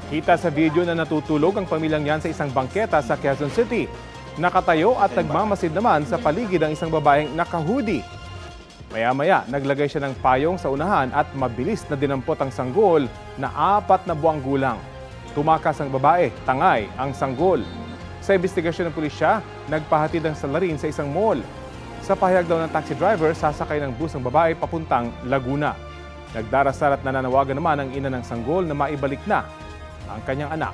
Kita sa video na natutulog ang pamilyang yan sa isang bangketa sa Quezon City. Nakatayo at nagmamasid naman sa paligid ang isang babaeng naka-hoodie. Maya-maya, naglagay siya ng payong sa unahan at mabilis na dinampot ang sanggol na 4 na buwang gulang. Tumakas ang babae, tangay ang sanggol. Sa investigasyon ng pulisya, nagpahatid ang salarin sa isang mall. Sa pahayag daw ng taxi driver, sasakay ng bus ang babae papuntang Laguna. Nagdarasal at nananawagan naman ang ina ng sanggol na maibalik na ang kanyang anak.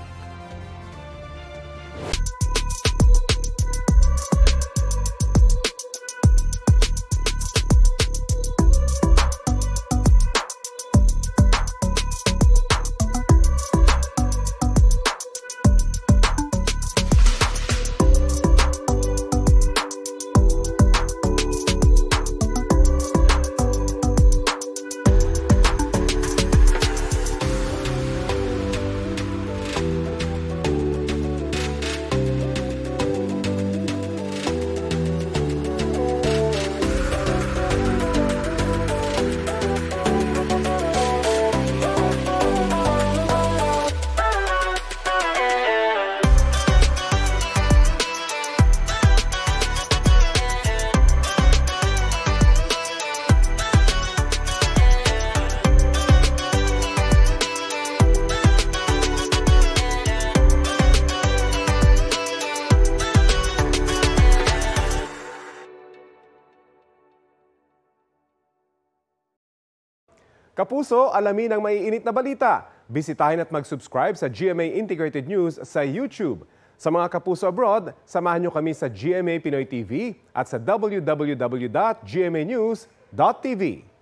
Kapuso, alamin ang maiinit na balita. Bisitahin at mag-subscribe sa GMA Integrated News sa YouTube. Sa mga kapuso abroad, samahan nyo kami sa GMA Pinoy TV at sa www.gmanews.tv.